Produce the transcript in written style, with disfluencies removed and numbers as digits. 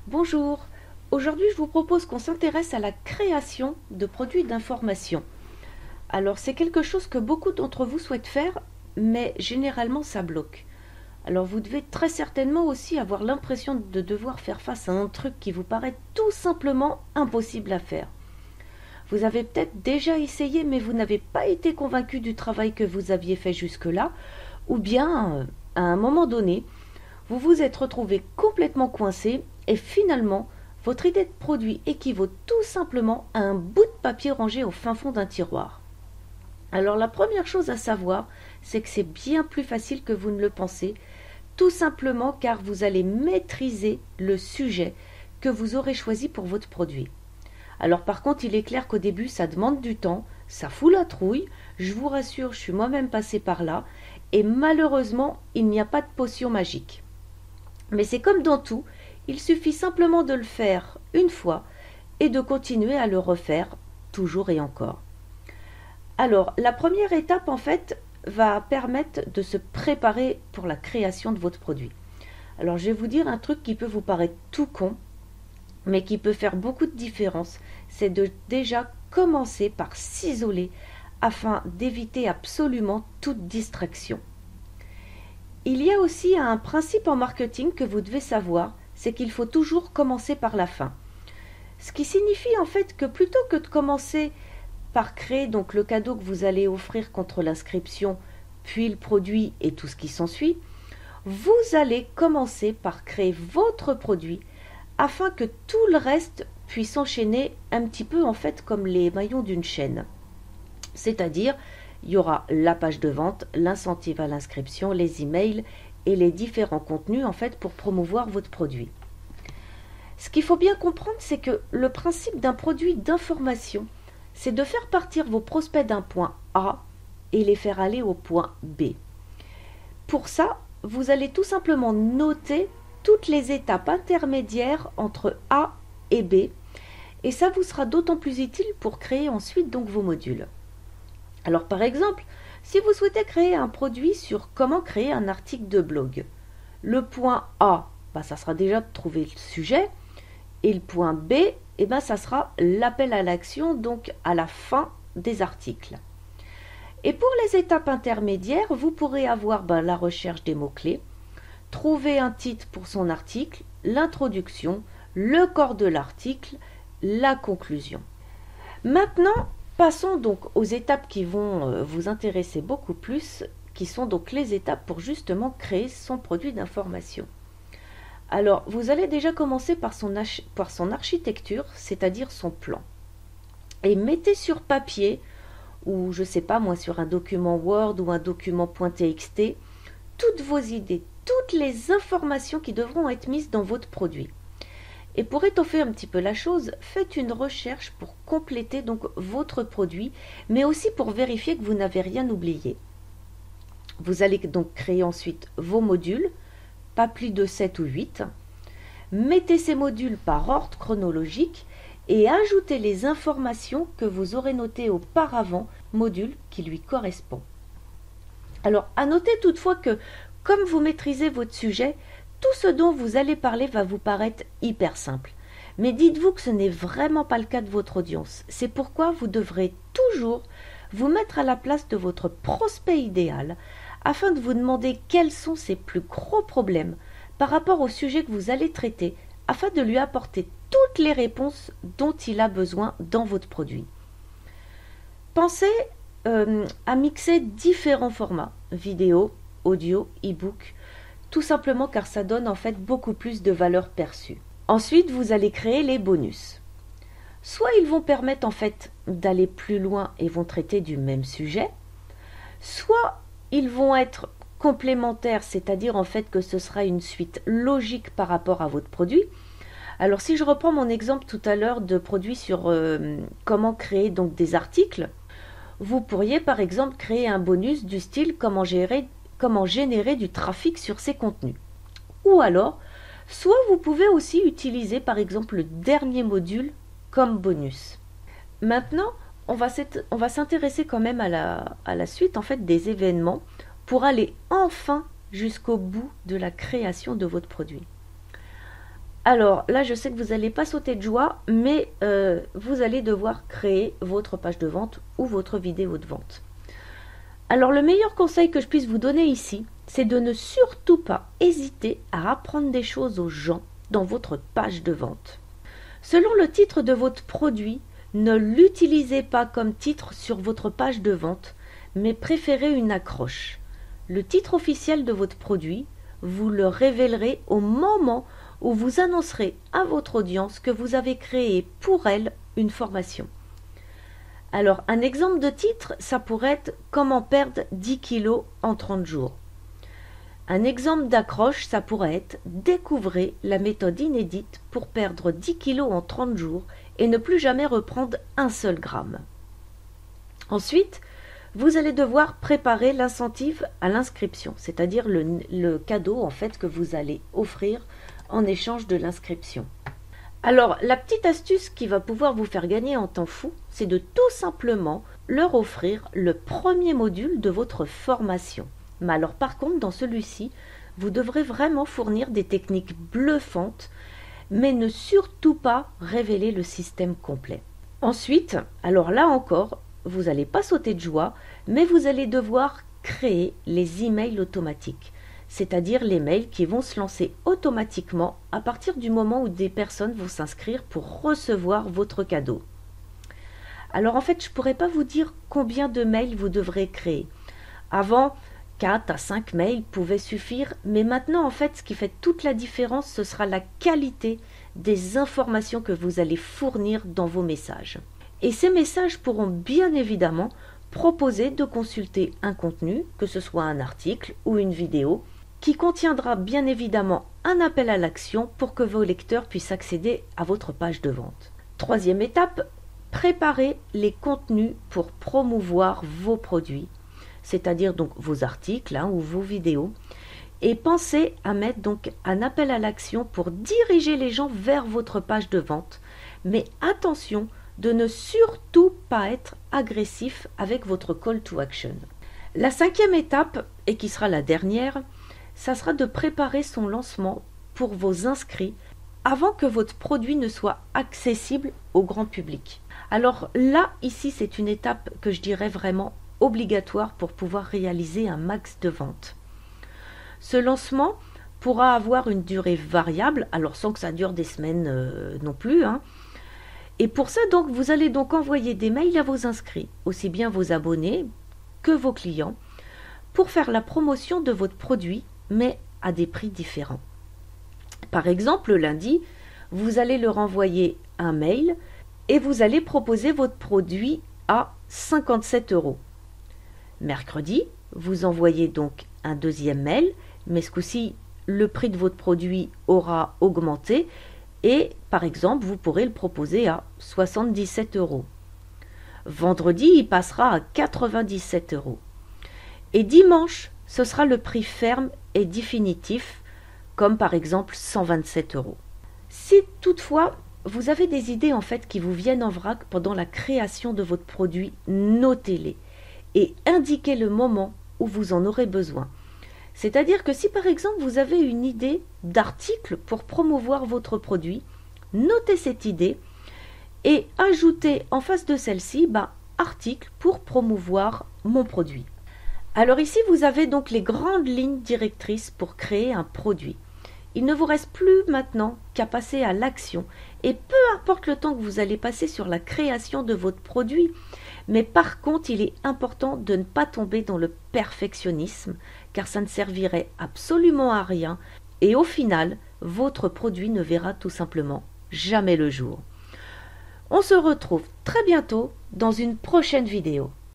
Bonjour, aujourd'hui je vous propose qu'on s'intéresse à la création de produits d'information. Alors c'est quelque chose que beaucoup d'entre vous souhaitent faire, mais généralement ça bloque. Alors vous devez très certainement aussi avoir l'impression de devoir faire face à un truc qui vous paraît tout simplement impossible à faire. Vous avez peut-être déjà essayé mais vous n'avez pas été convaincu du travail que vous aviez fait jusque-là, ou bien à un moment donné, vous vous êtes retrouvé complètement coincé et finalement, votre idée de produit équivaut tout simplement à un bout de papier rangé au fin fond d'un tiroir. Alors la première chose à savoir, c'est que c'est bien plus facile que vous ne le pensez, tout simplement car vous allez maîtriser le sujet que vous aurez choisi pour votre produit. Alors par contre, il est clair qu'au début, ça demande du temps, ça fout la trouille, je vous rassure, je suis moi-même passée par là, et malheureusement, il n'y a pas de potion magique. Mais c'est comme dans tout, il suffit simplement de le faire une fois et de continuer à le refaire toujours et encore. Alors, la première étape, en fait, va permettre de se préparer pour la création de votre produit. Alors, je vais vous dire un truc qui peut vous paraître tout con, mais qui peut faire beaucoup de différence, c'est de déjà commencer par s'isoler afin d'éviter absolument toute distraction. Il y a aussi un principe en marketing que vous devez savoir, c'est qu'il faut toujours commencer par la fin. Ce qui signifie en fait que plutôt que de commencer par créer donc le cadeau que vous allez offrir contre l'inscription, puis le produit et tout ce qui s'ensuit, vous allez commencer par créer votre produit afin que tout le reste puisse enchaîner un petit peu en fait comme les maillons d'une chaîne. C'est-à-dire, il y aura la page de vente, l'incentive à l'inscription, les emails et les différents contenus en fait pour promouvoir votre produit. Ce qu'il faut bien comprendre, c'est que le principe d'un produit d'information, c'est de faire partir vos prospects d'un point A et les faire aller au point B. Pour ça, vous allez tout simplement noter toutes les étapes intermédiaires entre A et B, et ça vous sera d'autant plus utile pour créer ensuite donc vos modules. Alors par exemple, si vous souhaitez créer un produit sur comment créer un article de blog, le point A, ça sera déjà de trouver le sujet, et le point B, ça sera l'appel à l'action, donc à la fin des articles. Et pour les étapes intermédiaires, vous pourrez avoir la recherche des mots-clés, trouver un titre pour son article, l'introduction, le corps de l'article, la conclusion. Maintenant, passons donc aux étapes qui vont vous intéresser beaucoup plus, qui sont donc les étapes pour justement créer son produit d'information. Alors, vous allez déjà commencer par son architecture, c'est-à-dire son plan. Et mettez sur papier, ou je ne sais pas moi, sur un document Word ou un document .txt, toutes vos idées, toutes les informations qui devront être mises dans votre produit. Et pour étoffer un petit peu la chose, faites une recherche pour compléter donc votre produit, mais aussi pour vérifier que vous n'avez rien oublié. Vous allez donc créer ensuite vos modules, pas plus de 7 ou 8. Mettez ces modules par ordre chronologique et ajoutez les informations que vous aurez notées auparavant, module qui lui correspond. Alors, à noter toutefois que, comme vous maîtrisez votre sujet, tout ce dont vous allez parler va vous paraître hyper simple. Mais dites-vous que ce n'est vraiment pas le cas de votre audience. C'est pourquoi vous devrez toujours vous mettre à la place de votre prospect idéal afin de vous demander quels sont ses plus gros problèmes par rapport au sujet que vous allez traiter afin de lui apporter toutes les réponses dont il a besoin dans votre produit. Pensez à mixer différents formats, vidéo, audio, e-book, tout simplement car ça donne en fait beaucoup plus de valeur perçue. Ensuite, vous allez créer les bonus. Soit ils vont permettre en fait d'aller plus loin et vont traiter du même sujet, soit ils vont être complémentaires, c'est-à-dire en fait que ce sera une suite logique par rapport à votre produit. Alors si je reprends mon exemple tout à l'heure de produit sur comment créer donc des articles, vous pourriez par exemple créer un bonus du style comment générer du trafic sur ces contenus. Ou alors, soit vous pouvez aussi utiliser par exemple le dernier module comme bonus. Maintenant, on va s'intéresser quand même à la suite en fait des événements pour aller enfin jusqu'au bout de la création de votre produit. Alors là, je sais que vous n'allez pas sauter de joie, mais vous allez devoir créer votre page de vente ou votre vidéo de vente. Alors le meilleur conseil que je puisse vous donner ici, c'est de ne surtout pas hésiter à apprendre des choses aux gens dans votre page de vente. Selon le titre de votre produit, ne l'utilisez pas comme titre sur votre page de vente, mais préférez une accroche. Le titre officiel de votre produit, vous le révélerez au moment où vous annoncerez à votre audience que vous avez créé pour elle une formation. Alors, un exemple de titre, ça pourrait être « Comment perdre 10 kilos en 30 jours ». Un exemple d'accroche, ça pourrait être « Découvrez la méthode inédite pour perdre 10 kilos en 30 jours et ne plus jamais reprendre un seul gramme ». Ensuite, vous allez devoir préparer l'incentive à l'inscription, c'est-à-dire le cadeau en fait que vous allez offrir en échange de l'inscription. Alors, la petite astuce qui va pouvoir vous faire gagner en temps fou, c'est de tout simplement leur offrir le premier module de votre formation. Mais alors, par contre, dans celui-ci, vous devrez vraiment fournir des techniques bluffantes, mais ne surtout pas révéler le système complet. Ensuite, alors là encore, vous n'allez pas sauter de joie, mais vous allez devoir créer les emails automatiques, c'est-à-dire les mails qui vont se lancer automatiquement à partir du moment où des personnes vont s'inscrire pour recevoir votre cadeau. Alors en fait, je ne pourrais pas vous dire combien de mails vous devrez créer. Avant, 4 à 5 mails pouvaient suffire, mais maintenant en fait, ce qui fait toute la différence, ce sera la qualité des informations que vous allez fournir dans vos messages. Et ces messages pourront bien évidemment proposer de consulter un contenu, que ce soit un article ou une vidéo, qui contiendra bien évidemment un appel à l'action pour que vos lecteurs puissent accéder à votre page de vente. Troisième étape, préparez les contenus pour promouvoir vos produits, c'est-à-dire donc vos articles ou vos vidéos, et pensez à mettre donc un appel à l'action pour diriger les gens vers votre page de vente, mais attention de ne surtout pas être agressif avec votre call to action. La cinquième étape, et qui sera la dernière, ça sera de préparer son lancement pour vos inscrits avant que votre produit ne soit accessible au grand public. Alors là, ici, c'est une étape que je dirais vraiment obligatoire pour pouvoir réaliser un max de ventes. Ce lancement pourra avoir une durée variable, alors sans que ça dure des semaines non plus, Et pour ça, donc, vous allez donc envoyer des mails à vos inscrits, aussi bien vos abonnés que vos clients, pour faire la promotion de votre produit, mais à des prix différents. Par exemple, le lundi, vous allez leur envoyer un mail et vous allez proposer votre produit à 57 €. Mercredi, vous envoyez donc un deuxième mail, mais ce coup-ci, le prix de votre produit aura augmenté et, par exemple, vous pourrez le proposer à 77 €. Vendredi, il passera à 97 €. Et dimanche, ce sera le prix ferme et définitif, comme par exemple 127 €. Si toutefois, vous avez des idées en fait qui vous viennent en vrac pendant la création de votre produit, notez-les et indiquez le moment où vous en aurez besoin. C'est-à-dire que si par exemple vous avez une idée d'article pour promouvoir votre produit, notez cette idée et ajoutez en face de celle-ci article pour promouvoir mon produit. Alors ici vous avez donc les grandes lignes directrices pour créer un produit. Il ne vous reste plus maintenant qu'à passer à l'action et peu importe le temps que vous allez passer sur la création de votre produit, mais par contre il est important de ne pas tomber dans le perfectionnisme car ça ne servirait absolument à rien et au final votre produit ne verra tout simplement jamais le jour. On se retrouve très bientôt dans une prochaine vidéo.